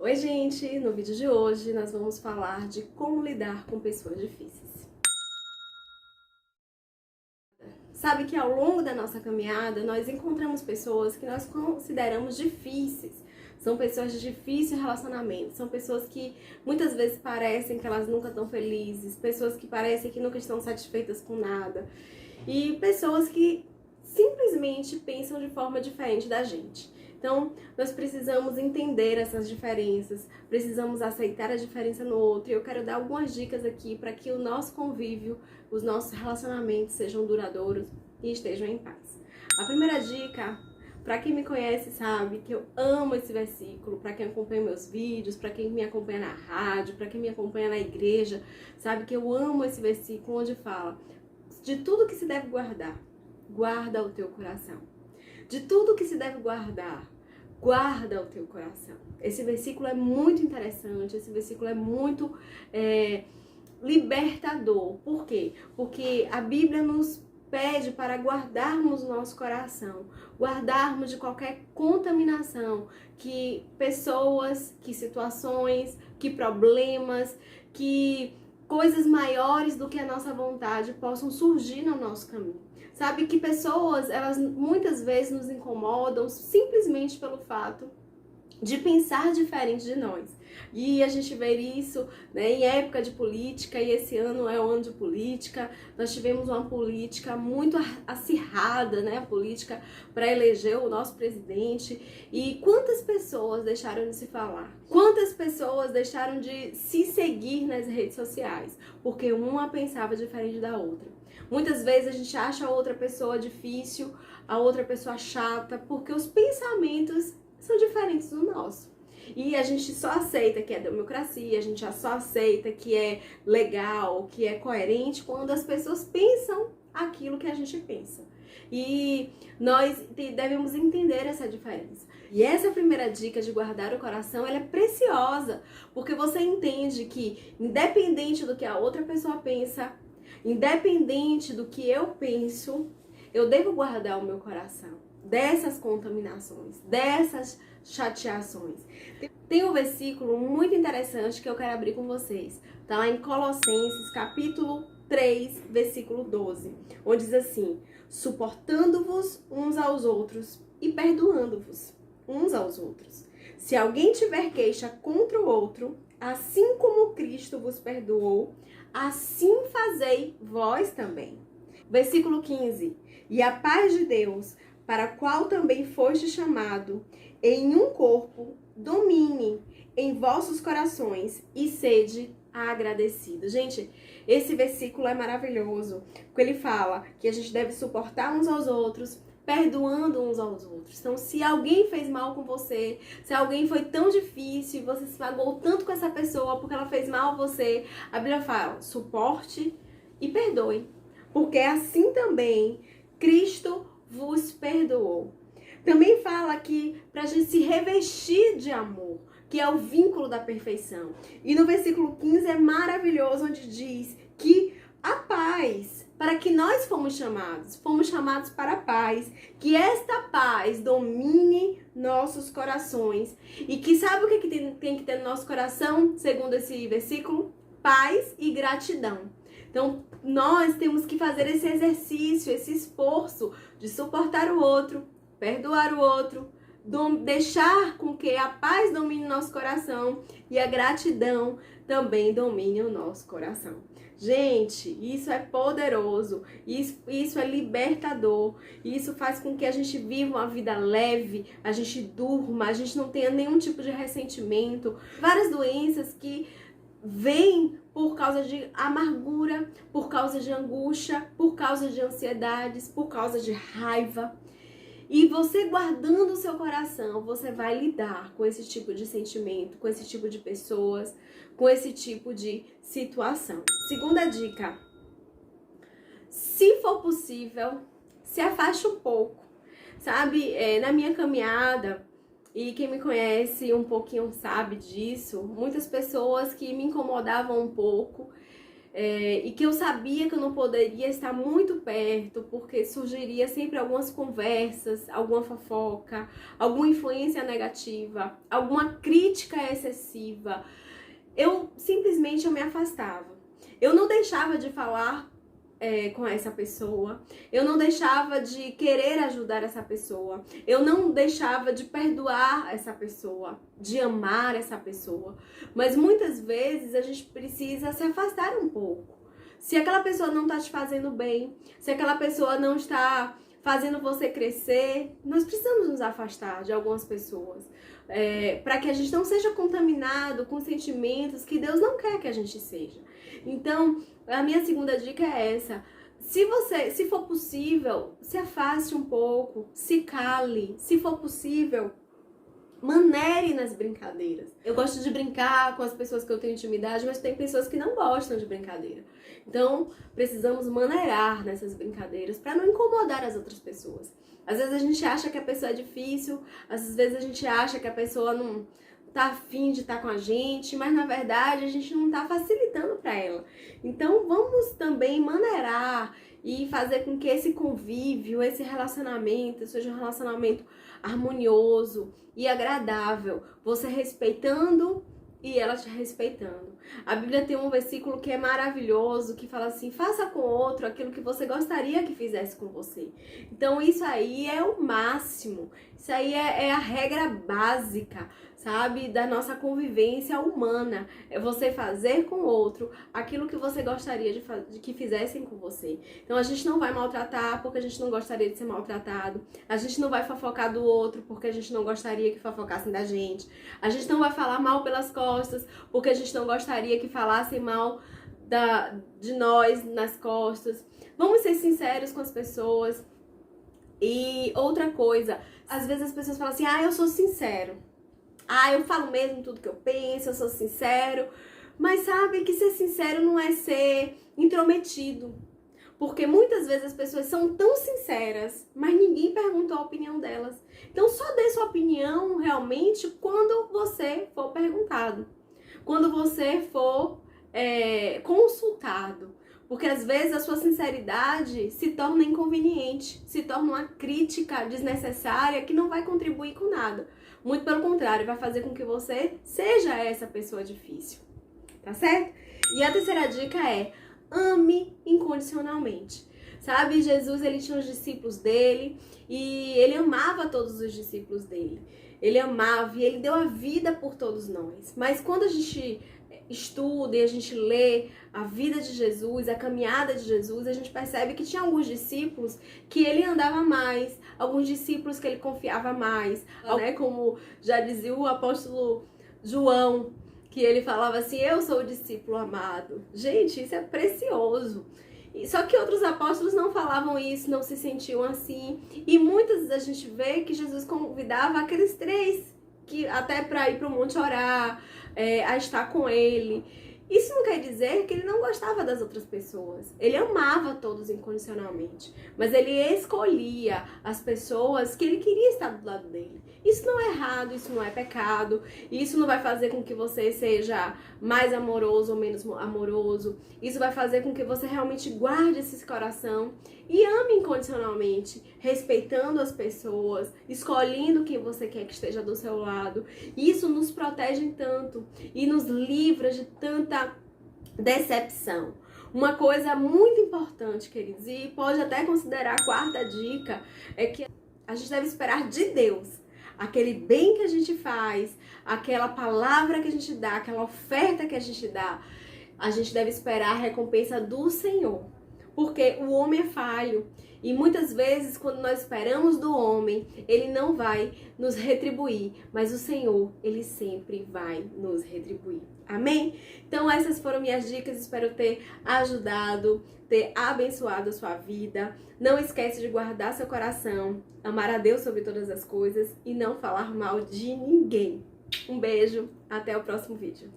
Oi, gente! No vídeo de hoje nós vamos falar de como lidar com pessoas difíceis. Sabe que ao longo da nossa caminhada nós encontramos pessoas que nós consideramos difíceis. São pessoas de difícil relacionamento, são pessoas que muitas vezes parecem que elas nunca estão felizes, pessoas que parecem que nunca estão satisfeitas com nada e pessoas que simplesmente pensam de forma diferente da gente. Então, nós precisamos entender essas diferenças, precisamos aceitar a diferença no outro. E eu quero dar algumas dicas aqui para que o nosso convívio, os nossos relacionamentos sejam duradouros e estejam em paz. A primeira dica, para quem me conhece sabe que eu amo esse versículo, para quem acompanha meus vídeos, para quem me acompanha na rádio, para quem me acompanha na igreja, sabe que eu amo esse versículo onde fala: de tudo que se deve guardar, guarda o teu coração. De tudo que se deve guardar, guarda o teu coração. Esse versículo é muito interessante, esse versículo é muito libertador. Por quê? Porque a Bíblia nos pede para guardarmos o nosso coração, guardarmos de qualquer contaminação, que pessoas, que situações, que problemas, que coisas maiores do que a nossa vontade possam surgir no nosso caminho. Sabe que pessoas, elas muitas vezes nos incomodam simplesmente pelo fato de pensar diferente de nós. E a gente vê isso, né, em época de política, e esse ano é o ano de política. Nós tivemos uma política muito acirrada, né, a política para eleger o nosso presidente. E quantas pessoas deixaram de se falar? Quantas pessoas deixaram de se seguir nas redes sociais? Porque uma pensava diferente da outra. Muitas vezes a gente acha a outra pessoa difícil, a outra pessoa chata, porque os pensamentos são diferentes do nosso. E a gente só aceita que é democracia, a gente só aceita que é legal, que é coerente quando as pessoas pensam aquilo que a gente pensa. E nós devemos entender essa diferença. E essa primeira dica de guardar o coração, ela é preciosa, porque você entende que independente do que a outra pessoa pensa, independente do que eu penso, eu devo guardar o meu coração dessas contaminações, dessas chateações. Tem um versículo muito interessante que eu quero abrir com vocês. Tá lá em Colossenses, capítulo 3, versículo 12, onde diz assim: suportando-vos uns aos outros e perdoando-vos uns aos outros. Se alguém tiver queixa contra o outro, assim como Cristo vos perdoou, assim fazei vós também. Versículo 15. E a paz de Deus, para a qual também foste chamado, em um corpo, domine em vossos corações e sede agradecidos. Gente, esse versículo é maravilhoso, porque ele fala que a gente deve suportar uns aos outros, perdoando uns aos outros. Então, se alguém fez mal com você, se alguém foi tão difícil e você se magoou tanto com essa pessoa porque ela fez mal a você, a Bíblia fala: suporte e perdoe, porque assim também Cristo vos perdoou. Também fala aqui para a gente se revestir de amor, que é o vínculo da perfeição. E no versículo 15 é maravilhoso, onde diz que a paz, para que nós fomos chamados para a paz, que esta paz domine nossos corações. E que sabe o que tem que ter no nosso coração, segundo esse versículo? Paz e gratidão. Então, nós temos que fazer esse exercício, esse esforço de suportar o outro, perdoar o outro, deixar com que a paz domine o nosso coração e a gratidão também domine o nosso coração. Gente, isso é poderoso, isso é libertador, isso faz com que a gente viva uma vida leve, a gente durma, a gente não tenha nenhum tipo de ressentimento, várias doenças que vêm por causa de amargura, por causa de angústia, por causa de ansiedades, por causa de raiva. E você guardando o seu coração, você vai lidar com esse tipo de sentimento, com esse tipo de pessoas, com esse tipo de situação. Segunda dica: se for possível, se afaste um pouco. Sabe, na minha caminhada, e quem me conhece um pouquinho sabe disso, muitas pessoas que me incomodavam um pouco, e que eu sabia que eu não poderia estar muito perto, porque surgiria sempre algumas conversas, alguma fofoca, alguma influência negativa, alguma crítica excessiva, eu simplesmente me afastava. Eu não deixava de falar com essa pessoa, eu não deixava de querer ajudar essa pessoa, eu não deixava de perdoar essa pessoa, de amar essa pessoa, mas muitas vezes a gente precisa se afastar um pouco. Se aquela pessoa não está te fazendo bem, se aquela pessoa não está fazendo você crescer, nós precisamos nos afastar de algumas pessoas, para que a gente não seja contaminado com sentimentos que Deus não quer que a gente seja. Então, a minha segunda dica é essa: se for possível, se afaste um pouco, se cale, se for possível, manere nas brincadeiras. Eu gosto de brincar com as pessoas que eu tenho intimidade, mas tem pessoas que não gostam de brincadeira. Então, precisamos maneirar nessas brincadeiras para não incomodar as outras pessoas. Às vezes a gente acha que a pessoa é difícil, às vezes a gente acha que a pessoa não tá afim de estar com a gente, mas na verdade a gente não tá facilitando para ela. Então, vamos também maneirar e fazer com que esse convívio, esse relacionamento seja um relacionamento harmonioso e agradável, você respeitando e ela te respeitando. A Bíblia tem um versículo que é maravilhoso, que fala assim: faça com o outro aquilo que você gostaria que fizesse com você. Então isso aí é o máximo, isso aí é a regra básica, sabe, da nossa convivência humana. É você fazer com o outro aquilo que você gostaria de que fizessem com você. Então a gente não vai maltratar porque a gente não gostaria de ser maltratado. A gente não vai fofocar do outro porque a gente não gostaria que fofocassem da gente. A gente não vai falar mal pelas costas porque a gente não gostaria que falassem mal de nós nas costas. Vamos ser sinceros com as pessoas. E outra coisa, às vezes as pessoas falam assim: ah, eu sou sincero. Ah, eu falo mesmo tudo que eu penso, eu sou sincero. Mas sabe que ser sincero não é ser intrometido. Porque muitas vezes as pessoas são tão sinceras, mas ninguém perguntou a opinião delas. Então só dê sua opinião realmente quando você for perguntado. Quando você for consultado. Porque às vezes a sua sinceridade se torna inconveniente, se torna uma crítica desnecessária que não vai contribuir com nada. Muito pelo contrário, vai fazer com que você seja essa pessoa difícil, tá certo? E a terceira dica é: ame incondicionalmente. Sabe, Jesus, ele tinha os discípulos dele e ele amava todos os discípulos dele. Ele amava e ele deu a vida por todos nós. Mas quando a gente estuda e a gente lê a vida de Jesus, a caminhada de Jesus, a gente percebe que tinha alguns discípulos que ele andava mais, alguns discípulos que ele confiava mais, né? Como já dizia o apóstolo João, que ele falava assim: eu sou o discípulo amado. Gente, isso é precioso. Só que outros apóstolos não falavam isso, não se sentiam assim. E muitas vezes a gente vê que Jesus convidava aqueles três, que até para ir para o monte orar, a estar com ele. Isso não quer dizer que ele não gostava das outras pessoas. Ele amava todos incondicionalmente. Mas ele escolhia as pessoas que ele queria estar do lado dele. Isso não é errado, isso não é pecado. Isso não vai fazer com que você seja mais amoroso ou menos amoroso. Isso vai fazer com que você realmente guarde esse coração e ame incondicionalmente, respeitando as pessoas, escolhendo quem você quer que esteja do seu lado. Isso nos protege tanto e nos livra de tanta decepção. Uma coisa muito importante, queridos, e pode até considerar a quarta dica, é que a gente deve esperar de Deus aquele bem que a gente faz, aquela palavra que a gente dá, aquela oferta que a gente dá. A gente deve esperar a recompensa do Senhor, porque o homem é falho. E muitas vezes, quando nós esperamos do homem, ele não vai nos retribuir. Mas o Senhor, ele sempre vai nos retribuir. Amém? Então essas foram minhas dicas. Espero ter ajudado, ter abençoado a sua vida. Não esquece de guardar seu coração, amar a Deus sobre todas as coisas e não falar mal de ninguém. Um beijo, até o próximo vídeo.